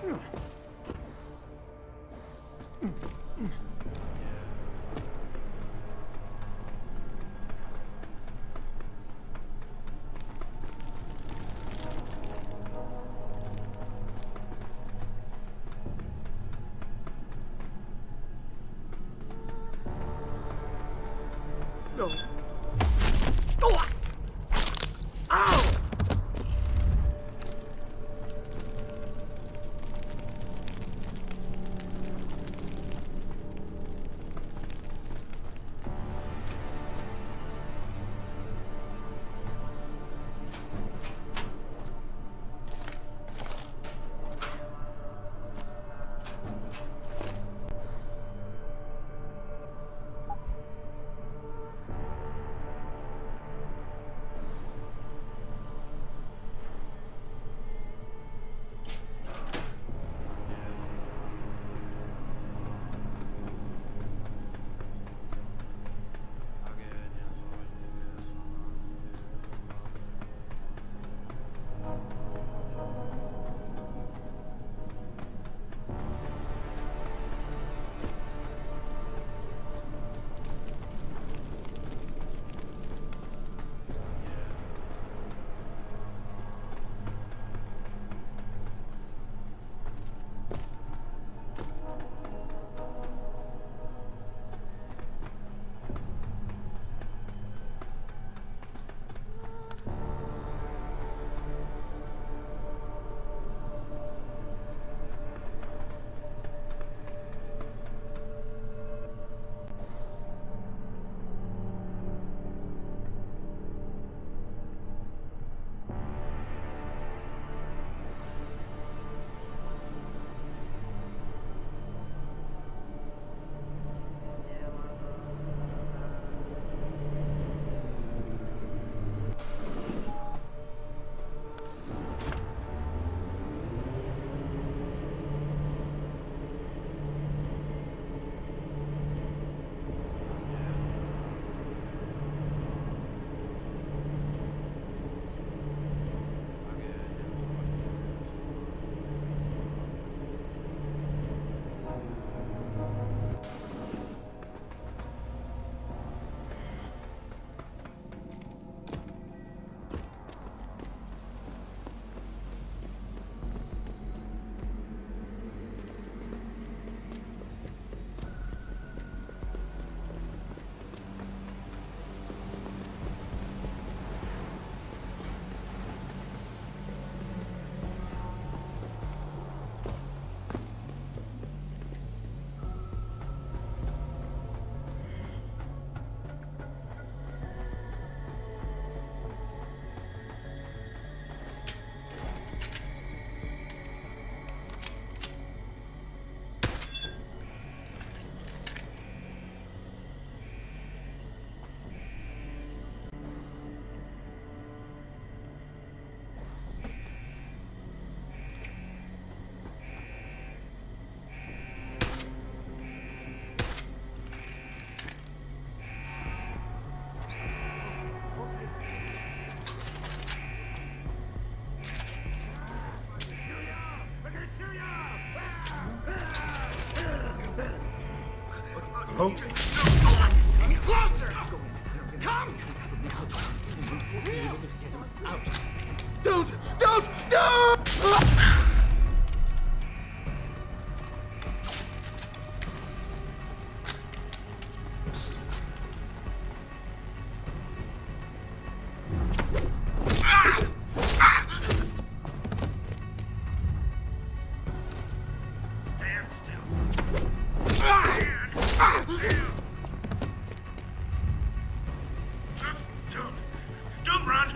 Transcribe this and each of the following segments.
No. Oh! Ow! Hello? Closer! Come! Don't! Stand still. Don't run.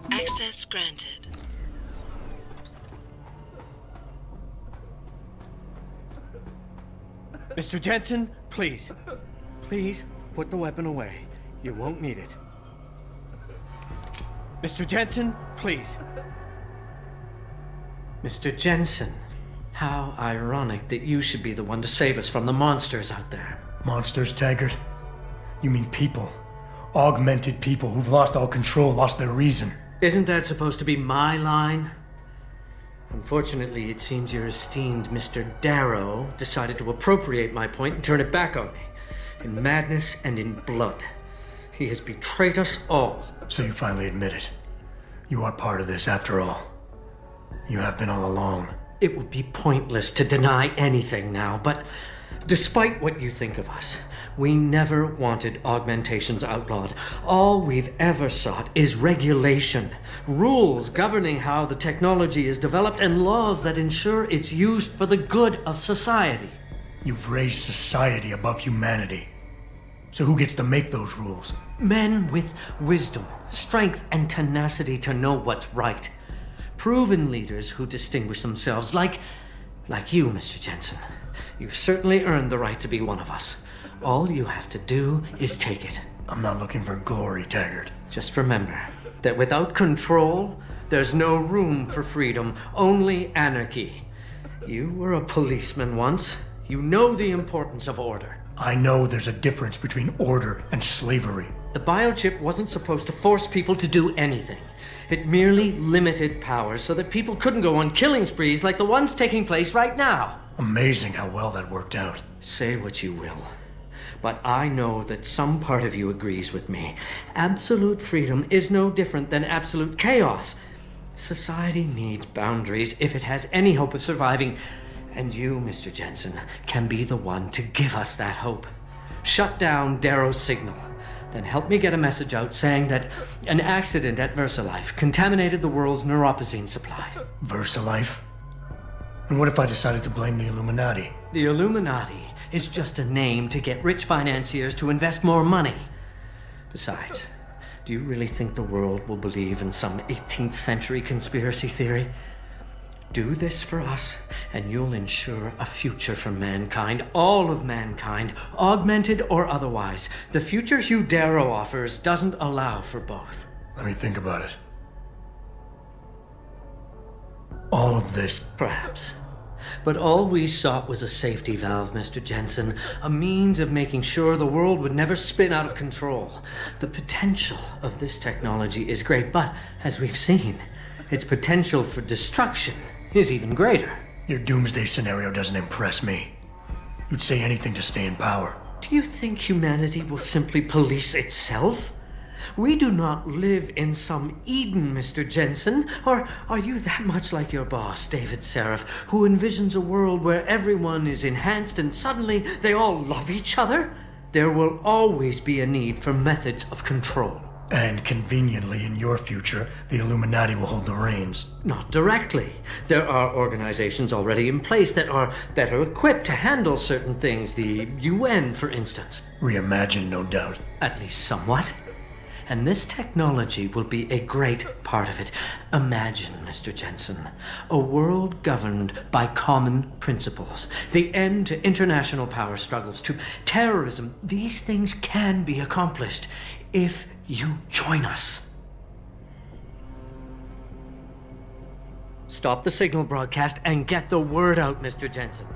Access granted. Mr. Jensen, please. Please, put the weapon away. You won't need it. Mr. Jensen, please. Mr. Jensen, how ironic that you should be the one to save us from the monsters out there. Monsters, Taggart? You mean people. Augmented people who've lost all control, lost their reason. Isn't that supposed to be my line? Unfortunately, it seems your esteemed Mr. Darrow decided to appropriate my point and turn it back on me. In madness and in blood. He has betrayed us all. So you finally admit it. You are part of this, after all. You have been all along. It would be pointless to deny anything now, but despite what you think of us, we never wanted augmentations outlawed. All we've ever sought is regulation, rules governing how the technology is developed, and laws that ensure its use for the good of society. You've raised society above humanity. So who gets to make those rules? Men with wisdom, strength, and tenacity to know what's right. Proven leaders who distinguish themselves like you, Mr. Jensen. You've certainly earned the right to be one of us. All you have to do is take it. I'm not looking for glory, Taggart. Just remember that without control, there's no room for freedom, only anarchy. You were a policeman once. You know the importance of order. I know there's a difference between order and slavery. The biochip wasn't supposed to force people to do anything. It merely limited powers so that people couldn't go on killing sprees like the ones taking place right now. Amazing how well that worked out. Say what you will, but I know that some part of you agrees with me. Absolute freedom is no different than absolute chaos. Society needs boundaries if it has any hope of surviving, and you, Mr. Jensen, can be the one to give us that hope. Shut down Darrow's signal, then help me get a message out saying that an accident at VersaLife contaminated the world's neuropozyne supply. VersaLife? And what if I decided to blame the Illuminati? The Illuminati is just a name to get rich financiers to invest more money. Besides, do you really think the world will believe in some 18th century conspiracy theory? Do this for us, and you'll ensure a future for mankind, all of mankind, augmented or otherwise. The future Hugh Darrow offers doesn't allow for both. Let me think about it. All of this. Perhaps. But all we sought was a safety valve, Mr. Jensen, a means of making sure the world would never spin out of control. The potential of this technology is great, but as we've seen, its potential for destruction is even greater. Your doomsday scenario doesn't impress me. You'd say anything to stay in power. Do you think humanity will simply police itself? We do not live in some Eden, Mr. Jensen. Or are you that much like your boss, David Seraph, who envisions a world where everyone is enhanced and suddenly they all love each other? There will always be a need for methods of control. And conveniently, in your future, the Illuminati will hold the reins. Not directly. There are organizations already in place that are better equipped to handle certain things, the UN, for instance. Reimagined, no doubt. At least somewhat. And this technology will be a great part of it. Imagine, Mr. Jensen, a world governed by common principles. The end to international power struggles, to terrorism. These things can be accomplished if you join us. Stop the signal broadcast and get the word out, Mr. Jensen.